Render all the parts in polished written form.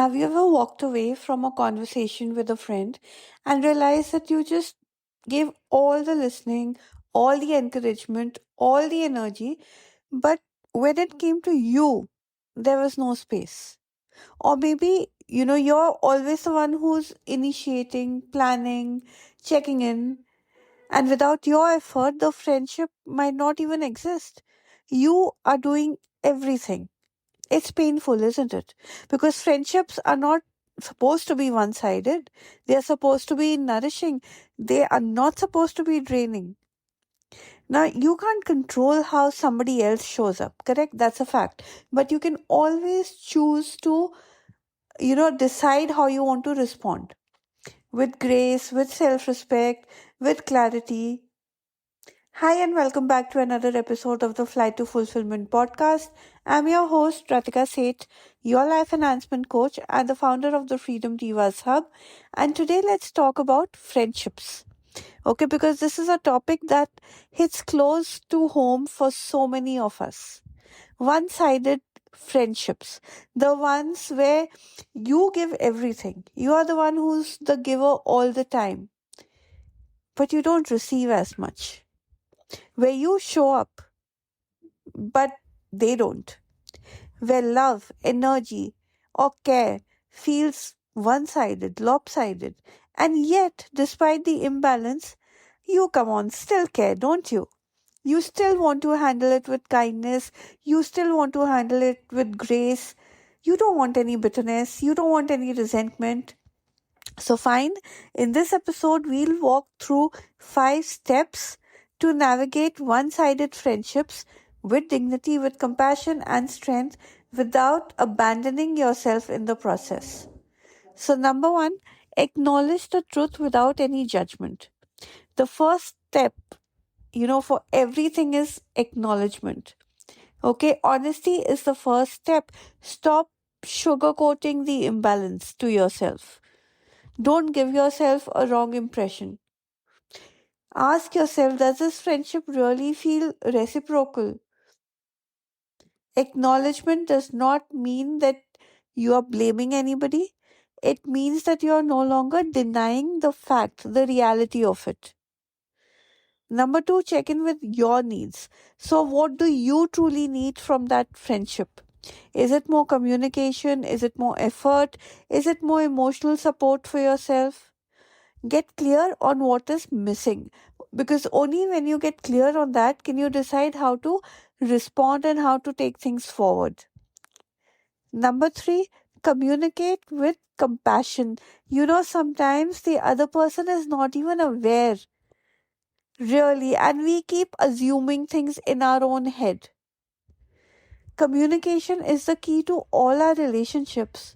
Have you ever walked away from a conversation with a friend and realized that you just gave all the listening, all the encouragement, all the energy, but when it came to you, there was no space? Or maybe, you're always the one who's initiating, planning, checking in, and without your effort, the friendship might not even exist. You are doing everything. It's painful, isn't it? Because friendships are not supposed to be one sided. They are supposed to be nourishing. They are not supposed to be draining. Now, you can't control how somebody else shows up, correct? That's a fact. But you can always choose to, decide how you want to respond with grace, with self respect, with clarity. Hi, and welcome back to another episode of the Flight to Fulfillment podcast. I'm your host, Ratika Seth, your life enhancement coach and the founder of the Freedom Divas Hub. And today, let's talk about friendships. Okay, because this is a topic that hits close to home for so many of us. One sided friendships, the ones where you give everything, you are the one who's the giver all the time, but you don't receive as much. Where you show up but they don't. Where love, energy, or care feels one sided, lopsided, and yet, despite the imbalance, you come on, still care, don't you? You still want to handle it with kindness, you still want to handle it with grace. You don't want any bitterness, you don't want any resentment. So, fine, in this episode, we'll walk through 5 steps to navigate one sided friendships with dignity, with compassion and strength without abandoning yourself in the process. So, number one, acknowledge the truth without any judgment. The first step, for everything is acknowledgement. Okay, honesty is the first step. Stop sugarcoating the imbalance to yourself. Don't give yourself a wrong impression. Ask yourself, does this friendship really feel reciprocal? Acknowledgement does not mean that you are blaming anybody. It means that you are no longer denying the fact, the reality of it. Number two, check in with your needs. So, what do you truly need from that friendship? Is it more communication? Is it more effort? Is it more emotional support for yourself? Get clear on what is missing, because only when you get clear on that can you decide how to respond and how to take things forward. Number three, communicate with compassion. Sometimes the other person is not even aware, really, and we keep assuming things in our own head. Communication is the key to all our relationships.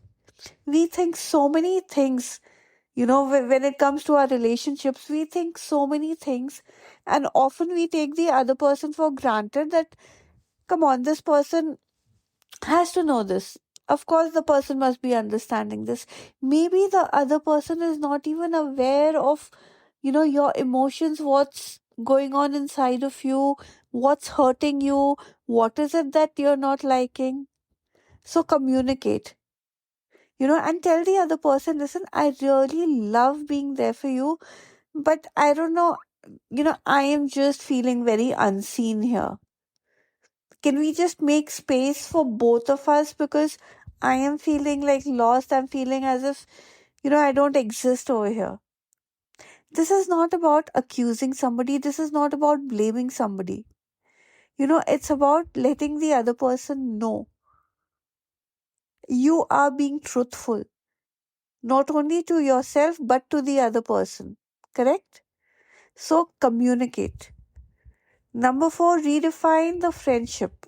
We think so many things. When it comes to our relationships, we think so many things, and often we take the other person for granted that, come on, this person has to know this. Of course, the person must be understanding this. Maybe the other person is not even aware of, your emotions, what's going on inside of you, what's hurting you, what is it that you're not liking. So communicate, and tell the other person, listen, I really love being there for you, but I don't know, I am just feeling very unseen here. Can we just make space for both of us? Because I am feeling like lost. I'm feeling as if, I don't exist over here. This is not about accusing somebody. This is not about blaming somebody. It's about letting the other person know you are being truthful, not only to yourself, but to the other person. Correct? So communicate. Number four, redefine the friendship.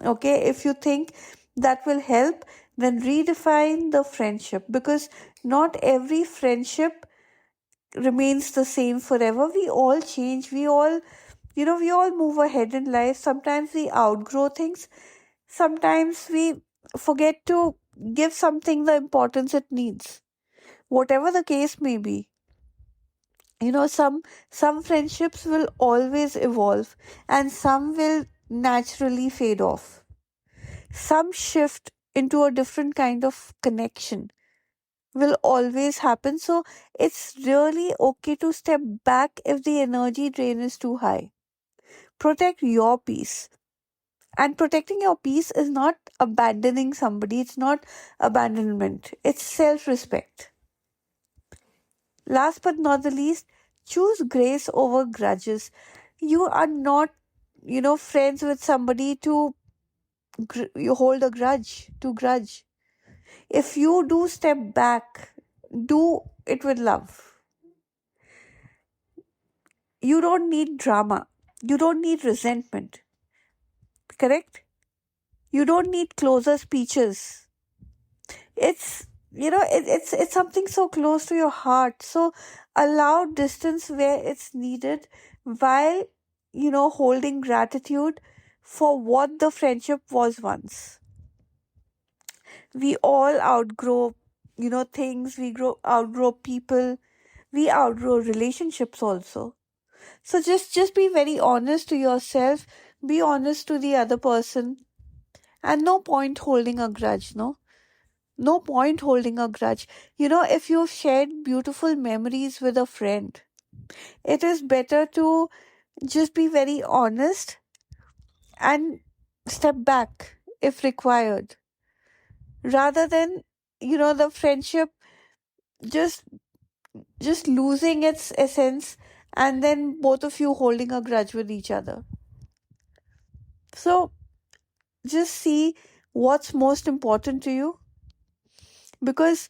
Okay, if you think that will help, then redefine the friendship, because not every friendship remains the same forever. We all change. We all move ahead in life. Sometimes we outgrow things. Sometimes we forget to give something the importance it needs. Whatever the case may be, some friendships will always evolve and some will naturally fade off. Some shift into a different kind of connection. will always happen. So it's really okay to step back if the energy drain is too high. Protect your peace. And protecting your peace is not abandoning somebody, it's not abandonment, it's self respect. Last but not the least, choose grace over grudges. You are not, friends with somebody to you hold a grudge, to grudge. If you do step back, do it with love. You don't need drama. You don't need resentment. Correct? You don't need closer speeches. It's something so close to your heart. So allow distance where it's needed, while holding gratitude for what the friendship was once. We all outgrow things. We grow outgrow people. We outgrow relationships also. So just be very honest to yourself, be honest to the other person, and no point holding a grudge. No point holding a grudge. If you've shared beautiful memories with a friend, it is better to just be very honest and step back if required, rather than the friendship just just losing its essence, and then both of you holding a grudge with each other. So just see what's most important to you, because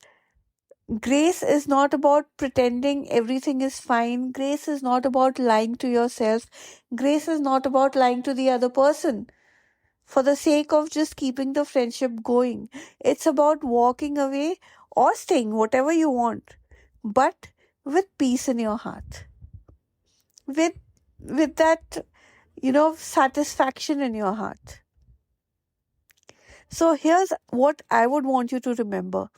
grace is not about pretending everything is fine. Grace is not about lying to yourself. Grace is not about lying to the other person for the sake of just keeping the friendship going. It's about walking away or staying, whatever you want, but with peace in your heart, with that satisfaction in your heart. So here's what I would want you to remember.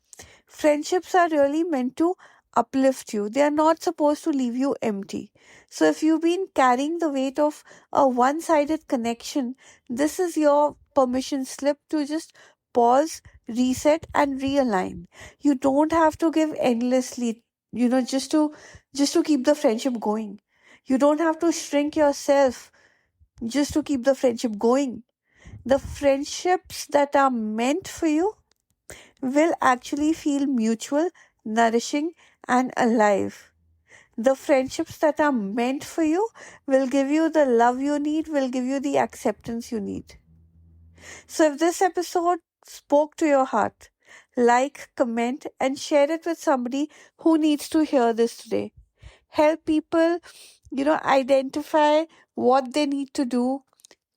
Friendships are really meant to uplift you. They are not supposed to leave you empty. So if you've been carrying the weight of a one-sided connection, this is your permission slip to just pause, reset, and realign. You don't have to give endlessly, just to keep the friendship going. You don't have to shrink yourself just to keep the friendship going. The friendships that are meant for you will actually feel mutual, nourishing, and alive. The friendships that are meant for you will give you the love you need, will give you the acceptance you need. So, if this episode spoke to your heart, like, comment, and share it with somebody who needs to hear this today. Help people, identify what they need to do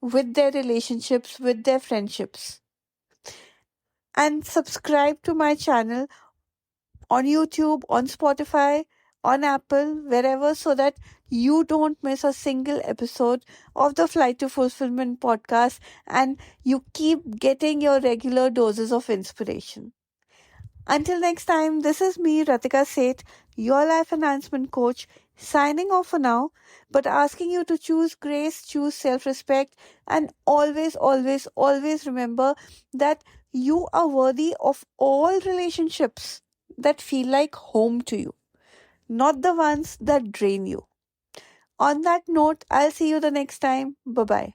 with their relationships, with their friendships. And subscribe to my channel on YouTube, on Spotify, on Apple, wherever, so that you don't miss a single episode of the Flight to Fulfillment podcast, and you keep getting your regular doses of inspiration. Until next time, this is me, Ratika Seth, your life enhancement coach, signing off for now, but asking you to choose grace, choose self respect, and always, always, always remember that you are worthy of all relationships that feel like home to you, not the ones that drain you. On that note, I'll see you the next time. Bye bye.